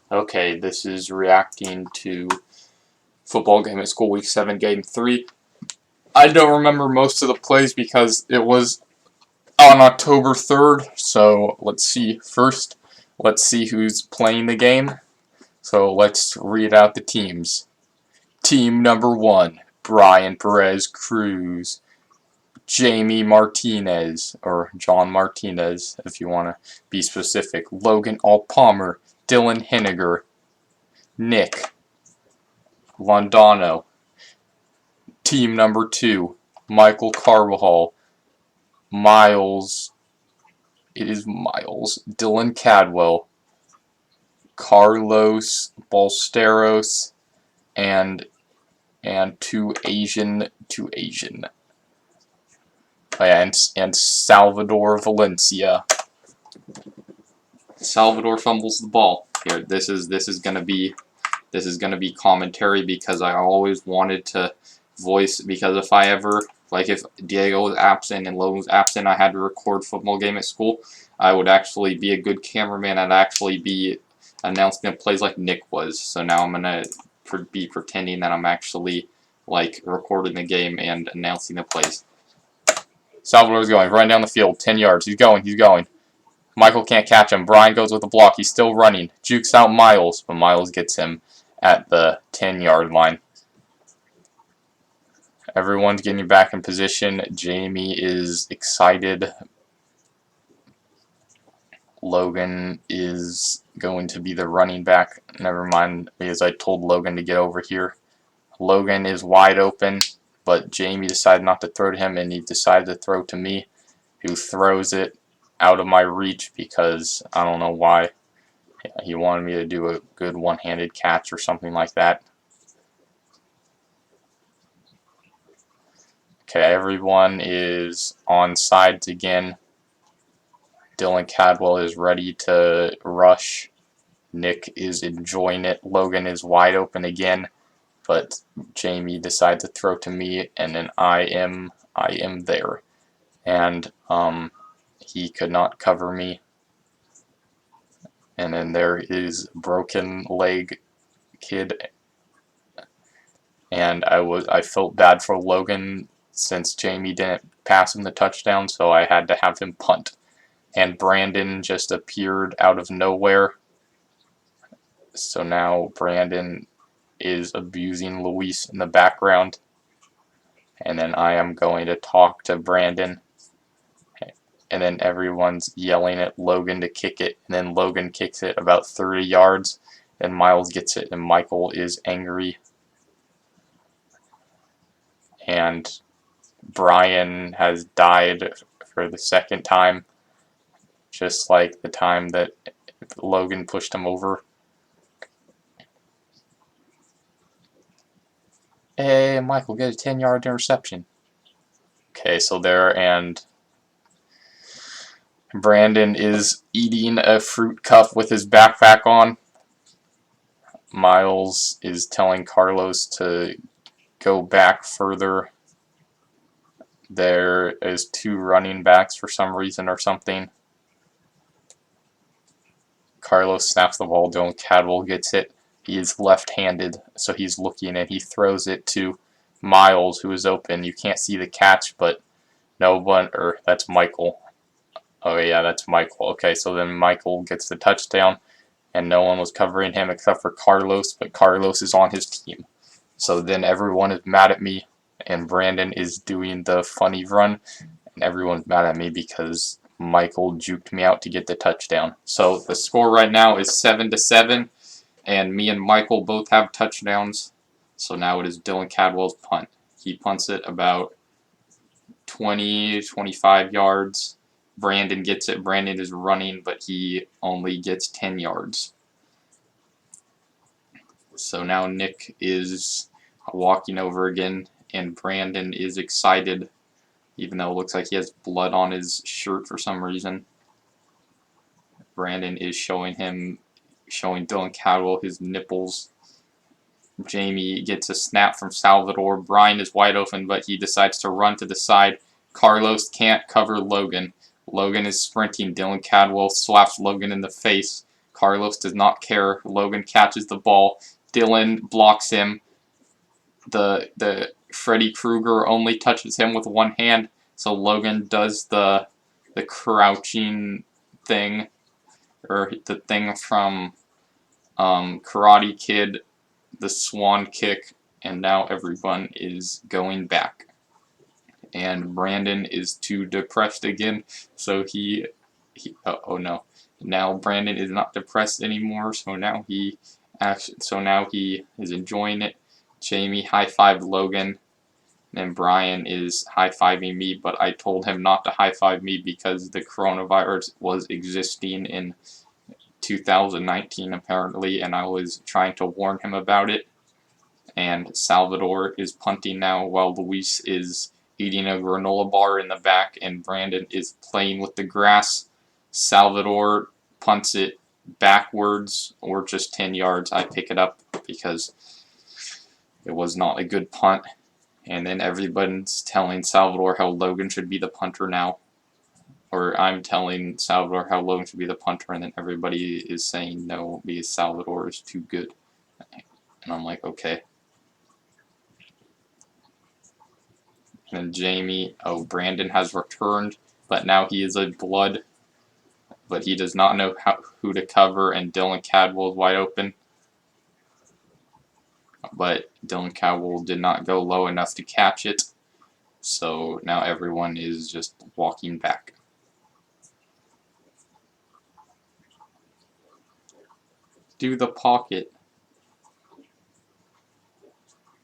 Okay, this is reacting to football game at school week 7 game 3. I don't remember most of the plays because it was on October 3rd, so let's see. First, let's see who's playing the game. So let's read out the teams. Team number 1, Brian Perez Cruz, Jamie Martinez, or John Martinez if you want to be specific, Logan Palmer, Dylan Henniger, Nick Londano. Team number 2, Michael Carvajal, Miles, Dylan Cadwell, Carlos Balsteros, and two Asian. Oh yeah, and Salvador Valencia. Salvador fumbles the ball. Here, this is gonna be commentary because I always wanted to voice, because if I ever, like, if Diego was absent and Logan was absent, I had to record football game at school, I would actually be a good cameraman. I'd actually be announcing plays like Nick was. So now I'm gonna be pretending that I'm actually like recording the game and announcing the plays. Salvador's going, running down the field, 10 yards. He's going. Michael can't catch him. Brian goes with the block. He's still running. Jukes out Miles, but Miles gets him at the 10-yard line. Everyone's getting back in position. Jamie is excited. Logan is going to be the running back. Never mind, because I told Logan to get over here. Logan is wide open, but Jamie decided not to throw to him, and he decided to throw to me, who throws it out of my reach because I don't know why. He wanted me to do a good one-handed catch or something like that. Okay, everyone is on sides again. Dylan Cadwell is ready to rush. Nick is enjoying it. Logan is wide open again, but Jamie decided to throw to me, and then I am there, and he could not cover me. And then there is broken leg kid, and I felt bad for Logan since Jamie didn't pass him the touchdown, so I had to have him punt. And Brandon just appeared out of nowhere. So now Brandon is abusing Luis in the background. And then I am going to talk to Brandon. And then everyone's yelling at Logan to kick it. And then Logan kicks it about 30 yards. And Miles gets it. And Michael is angry. And Brian has died for the second time. Just like the time that Logan pushed him over. Hey, Michael, get a 10-yard interception. Okay, so there, and Brandon is eating a fruit cup with his backpack on. Miles is telling Carlos to go back further. There is 2 running backs for some reason or something. Carlos snaps the ball. Dylan Cadwell gets it. He is left-handed, so he's looking, and he throws it to Miles, who is open. You can't see the catch, but no one, or that's Michael. Oh yeah, that's Michael. Okay, so then Michael gets the touchdown, and no one was covering him except for Carlos, but Carlos is on his team. So then everyone is mad at me, and Brandon is doing the funny run, and everyone's mad at me because Michael juked me out to get the touchdown. So the score right now is 7-7, and me and Michael both have touchdowns. So now it is Dylan Cadwell's punt. He punts it about 20-25 yards. Brandon gets it. Brandon is running, but he only gets 10 yards. So now Nick is walking over again, and Brandon is excited, even though it looks like he has blood on his shirt for some reason. Brandon is showing Dylan Cadwell his nipples. Jamie gets a snap from Salvador. Brian is wide open, but he decides to run to the side. Carlos can't cover Logan. Logan is sprinting. Dylan Cadwell slaps Logan in the face. Carlos does not care. Logan catches the ball. Dylan blocks him. The Freddy Krueger only touches him with one hand, so Logan does the crouching thing, or the thing from Karate Kid, the swan kick, and now everyone is going back. And Brandon is too depressed again, so oh no. Now Brandon is not depressed anymore, so now he is enjoying it. Jamie high-fived Logan, and Brian is high-fiving me, but I told him not to high-five me because the coronavirus was existing in 2019 apparently, and I was trying to warn him about it. And Salvador is punting now while Luis is eating a granola bar in the back, and Brandon is playing with the grass. Salvador punts it backwards, or just 10 yards. I pick it up because it was not a good punt. And then everybody's telling Salvador how Logan should be the punter now. Or I'm telling Salvador how Logan should be the punter, and then everybody is saying no because Salvador is too good. And I'm like, okay. And then Brandon has returned, but now he is a blood. But he does not know who to cover, and Dylan Cadwell is wide open. But Dylan Cadwell did not go low enough to catch it, so now everyone is just walking back. Do the pocket.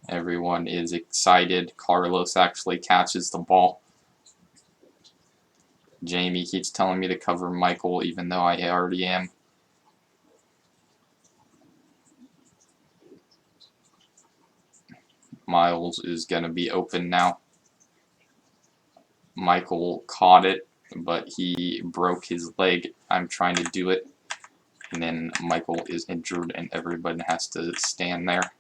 Everyone is excited. Carlos actually catches the ball. Jamie keeps telling me to cover Michael, even though I already am. Miles is going to be open now. Michael caught it, but he broke his leg. I'm trying to do it. And then Michael is injured, and everybody has to stand there.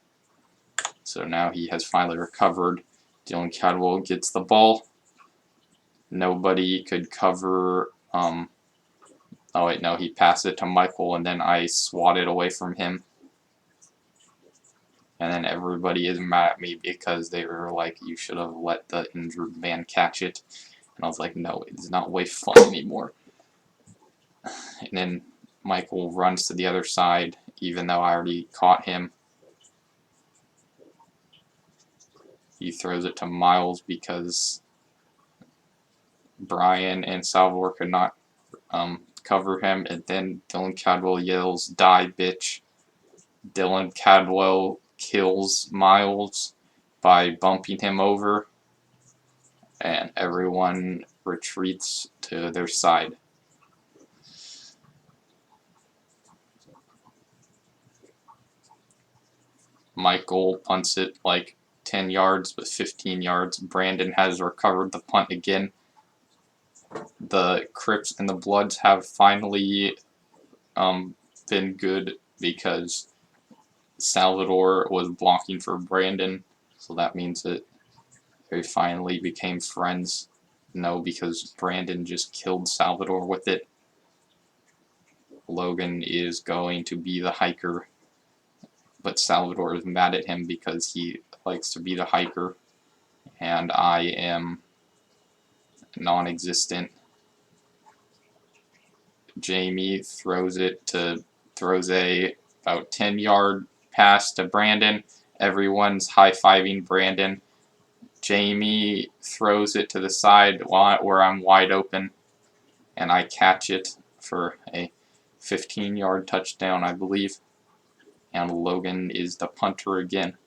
So now he has finally recovered. Dylan Cadwell gets the ball. Nobody could cover. Oh wait, no, he passed it to Michael, and then I swatted away from him. And then everybody is mad at me because they were like, you should have let the injured man catch it. And I was like, no, it's not way fun anymore. And then Michael runs to the other side, even though I already caught him. He throws it to Miles because Brian and Salvador could not cover him. And then Dylan Cadwell yells, "Die, bitch." Dylan Cadwell kills Miles by bumping him over, and everyone retreats to their side. Michael punts it like 10 yards, but 15 yards. Brandon has recovered the punt again. The Crips and the Bloods have finally been good because Salvador was blocking for Brandon, so that means that they finally became friends. No, because Brandon just killed Salvador with it. Logan is going to be the hiker, but Salvador is mad at him because he likes to be the hiker, and I am non-existent. Jamie throws a about 10-yard pass to Brandon. Everyone's high-fiving Brandon. Jamie throws it to the side where I'm wide open, and I catch it for a 15-yard touchdown, I believe. And Logan is the punter again.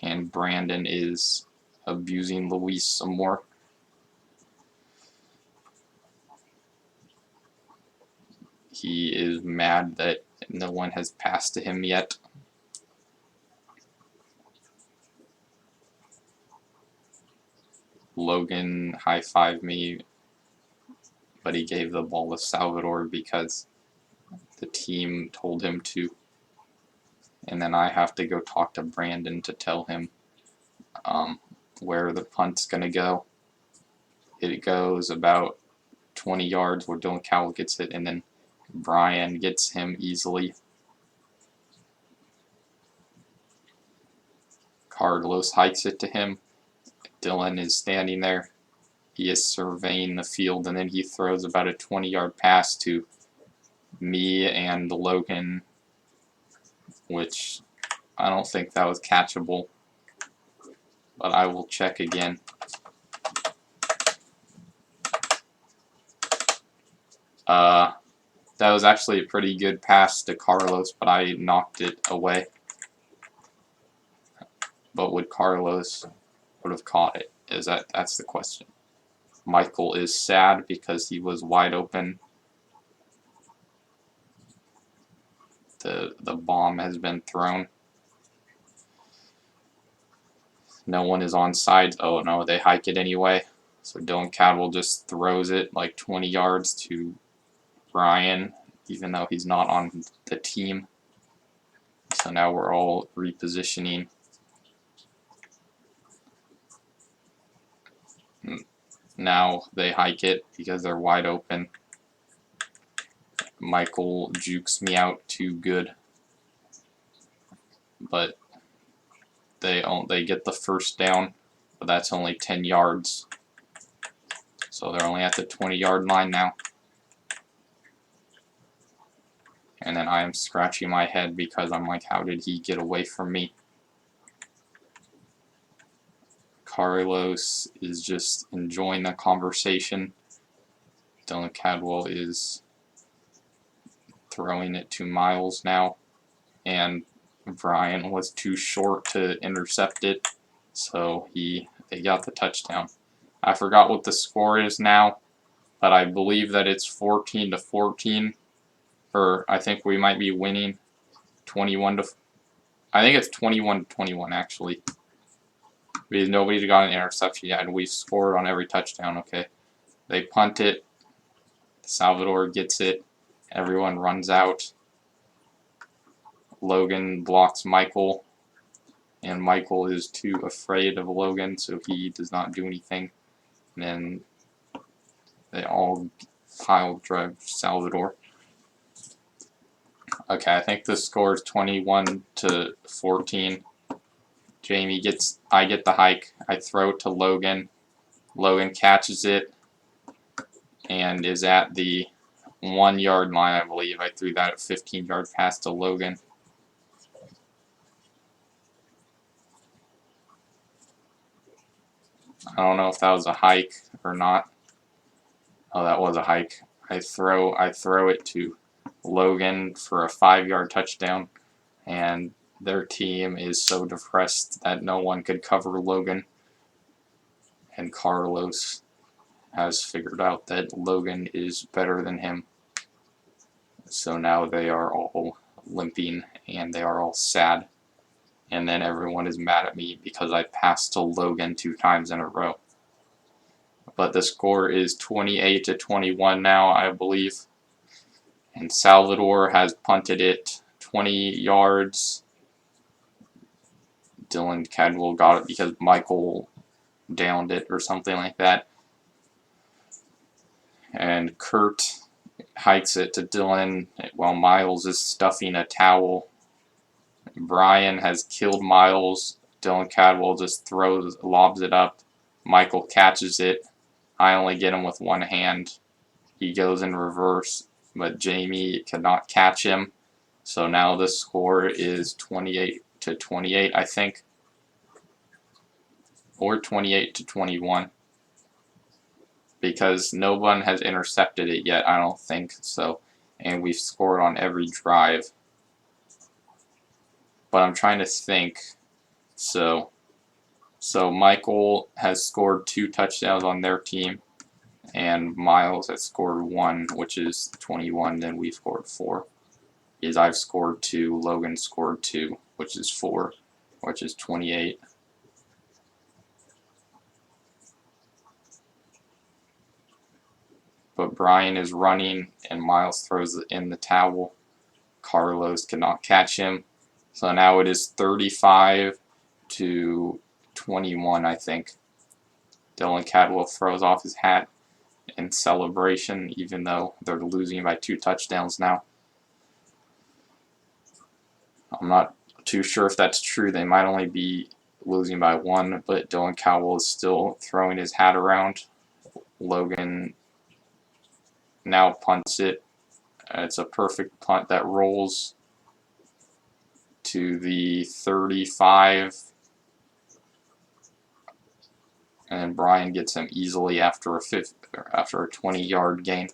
And Brandon is abusing Luis some more. He is mad that no one has passed to him yet. Logan high-fived me, but he gave the ball to Salvador because the team told him to. And then I have to go talk to Brandon to tell him where the punt's going to go. It goes about 20 yards where Dylan Cowell gets it, and then Brian gets him easily. Carlos hikes it to him. Dylan is standing there. He is surveying the field, and then he throws about a 20-yard pass to me and Logan, which I don't think that was catchable, but I will check again. That was actually a pretty good pass to Carlos, but I knocked it away. But would Carlos would have caught it? That's the question. Michael is sad because he was wide open. The bomb has been thrown. No one is on sides. Oh no, they hike it anyway. So Dylan Cadwell just throws it like 20 yards to Brian, even though he's not on the team. So now we're all repositioning. Now they hike it because they're wide open. Michael jukes me out too good, but they get the first down, but that's only 10 yards. So they're only at the 20-yard line now. And then I am scratching my head because I'm like, how did he get away from me? Carlos is just enjoying the conversation. Dylan Cadwell is throwing it to Miles now, and Brian was too short to intercept it, so they got the touchdown. I forgot what the score is now, but I believe that it's 14-14, or I think we might be winning 21 to. I think it's 21-21 actually, because nobody's got an interception yet, and we've scored on every touchdown. Okay, they punt it. Salvador gets it. Everyone runs out. Logan blocks Michael, and Michael is too afraid of Logan, so he does not do anything. And then they all pile drive Salvador. Okay, I think the score is 21-14. I get the hike. I throw it to Logan. Logan catches it and is at the 1-yard line, I believe. I threw that 15-yard pass to Logan. I don't know if that was a hike or not. Oh, that was a hike. I throw it to Logan for a 5-yard touchdown, and their team is so depressed that no one could cover Logan. And Carlos has figured out that Logan is better than him. So now they are all limping and they are all sad. And then everyone is mad at me because I passed to Logan 2 times in a row. But the score is 28-21 now, I believe. And Salvador has punted it 20 yards. Dylan Cadwell got it because Michael downed it or something like that. And Kurt hikes it to Dylan while Miles is stuffing a towel. Brian has killed Miles. Dylan Cadwell just lobs it up. Michael catches it. I only get him with one hand. He goes in reverse, but Jamie cannot catch him. So now the score is 28-28, I think. Or 28-21. Because no one has intercepted it yet, I don't think so. And we've scored on every drive. But I'm trying to think. So Michael has scored 2 touchdowns on their team, and Miles has scored 1, which is 21. Then we've scored 4. Because I've scored 2, Logan scored 2, which is 4, which is 28. But Brian is running, and Miles throws in the towel. Carlos cannot catch him. So now it is 35-21, I think. Dylan Cadwell throws off his hat. in celebration, even though they're losing by 2 touchdowns now. I'm not too sure if that's true. They might only be losing by 1, but Dylan Cowell is still throwing his hat around. Logan now punts it. It's a perfect punt that rolls to the 35, and Brian gets him easily after a 20-yard gain.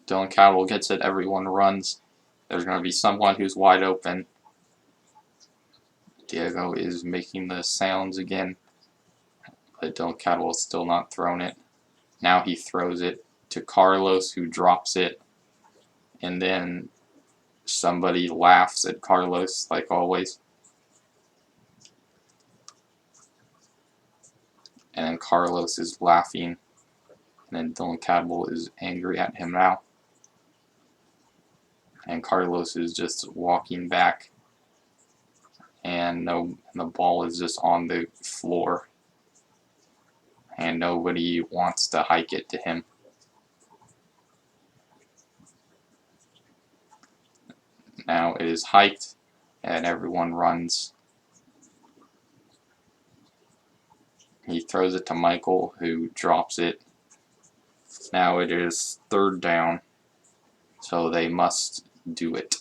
Dylan Cowell gets it. Everyone runs. There's going to be someone who's wide open. Diego is making the sounds again, but Dylan Cowell is still not thrown it. Now he throws it to Carlos, who drops it, and then somebody laughs at Carlos, like always. And then Carlos is laughing, and then Dylan Cowell is angry at him now. And Carlos is just walking back, and the ball is just on the floor, and nobody wants to hike it to him. Now it is hiked, and everyone runs. He throws it to Michael, who drops it. Now it is 3rd down, so they must do it.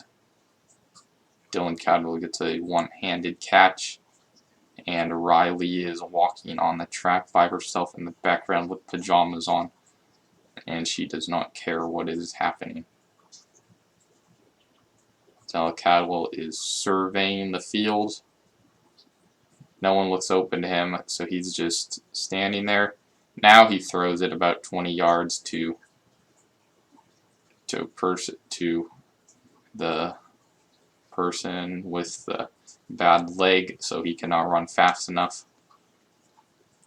Dylan Cowell gets a one-handed catch, and Riley is walking on the track by herself in the background with pajamas on, and she does not care what is happening. Dylan Cowell is surveying the field. No one looks open to him, so he's just standing there. Now he throws it about 20 yards to the person with the bad leg, so he cannot run fast enough.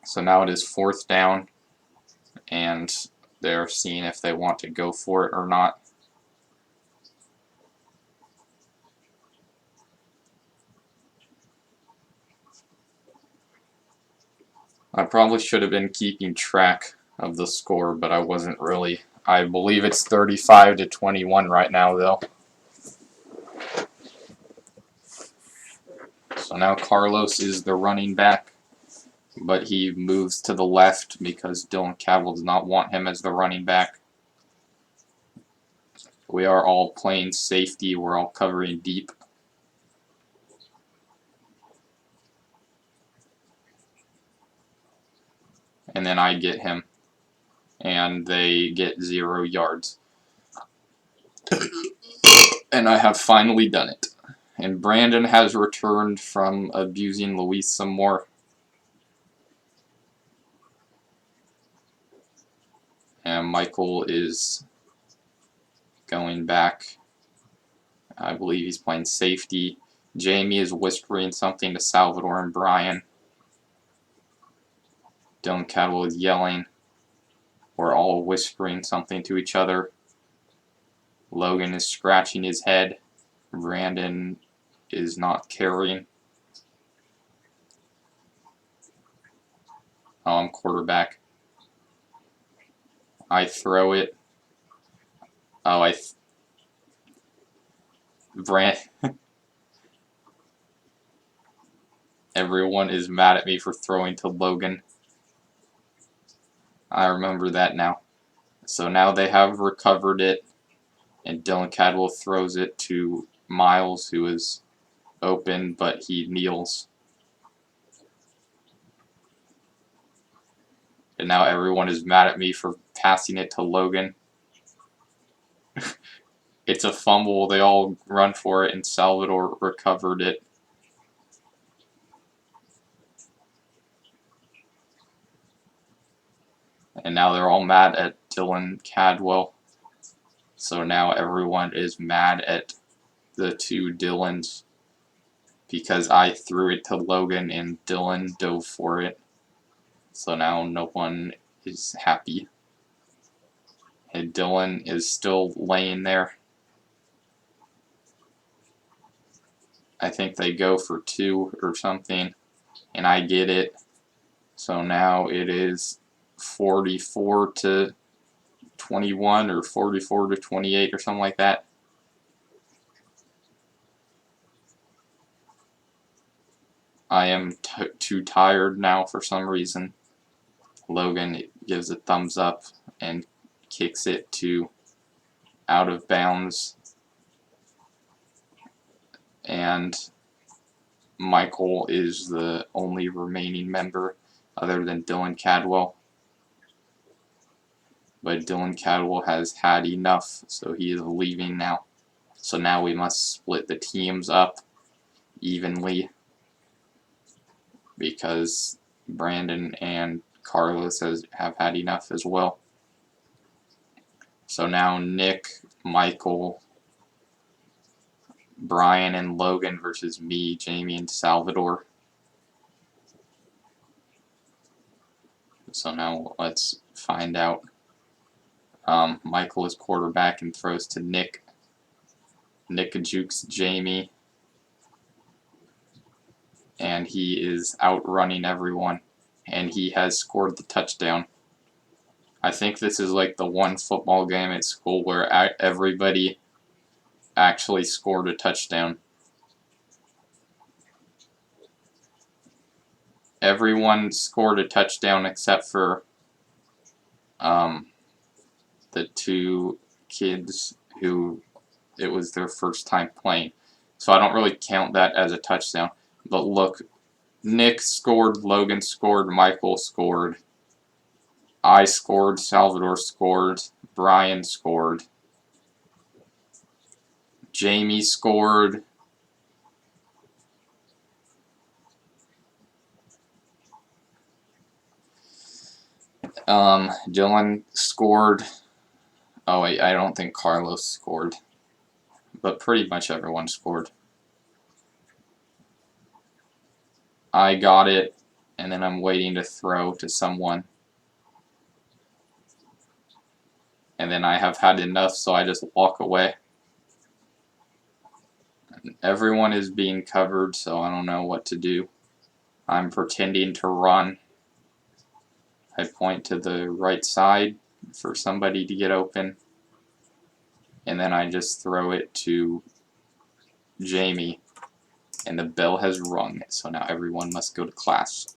So now it is 4th down, and they're seeing if they want to go for it or not. I probably should have been keeping track of the score, but I wasn't really. I believe it's 35-21 right now, though. So now Carlos is the running back, but he moves to the left because Dylan Cowell does not want him as the running back. We are all playing safety. We're all covering deep. And then I get him, and they get 0 yards. And I have finally done it. And Brandon has returned from abusing Luis some more. And Michael is going back. I believe he's playing safety. Jamie is whispering something to Salvador and Brian. Dylan Cowell is yelling. We're all whispering something to each other. Logan is scratching his head. Brandon is not caring. Oh, I'm quarterback. I throw it. Oh, Everyone is mad at me for throwing to Logan. I remember that now. So now they have recovered it, and Dylan Cowell throws it to Miles, who is open, but he kneels. And now everyone is mad at me for passing it to Logan. It's a fumble. They all run for it, and Salvador recovered it. And now they're all mad at Dylan Cowell. So now everyone is mad at the 2 Dylans because I threw it to Logan and Dylan dove for it. So now no one is happy. And Dylan is still laying there. I think they go for 2 or something, and I get it. So now it is 44 to 21 or 44 to 28 or something like that. I am too tired now for some reason. Logan gives a thumbs up and kicks it to out of bounds. And Michael is the only remaining member other than Dylan Cadwell. But Dylan Cadwell has had enough, so he is leaving now. So now we must split the teams up evenly because Brandon and Carlos have had enough as well. So now Nick, Michael, Brian, and Logan versus me, Jamie, and Salvador. So now let's find out. Michael is quarterback and throws to Nick. Nick jukes Jamie, and he is outrunning everyone, and he has scored the touchdown. I think this is like the one football game at school where everybody actually scored a touchdown. Everyone scored a touchdown except for the 2 kids who it was their first time playing. So I don't really count that as a touchdown. But look, Nick scored, Logan scored, Michael scored, I scored, Salvador scored, Brian scored, Jamie scored, Dylan scored. Oh wait, I don't think Carlos scored. But pretty much everyone scored. I got it, and then I'm waiting to throw to someone. And then I have had enough, so I just walk away. Everyone is being covered, so I don't know what to do. I'm pretending to run. I point to the right side for somebody to get open. And then I just throw it to Jamie. And the bell has rung, so now everyone must go to class.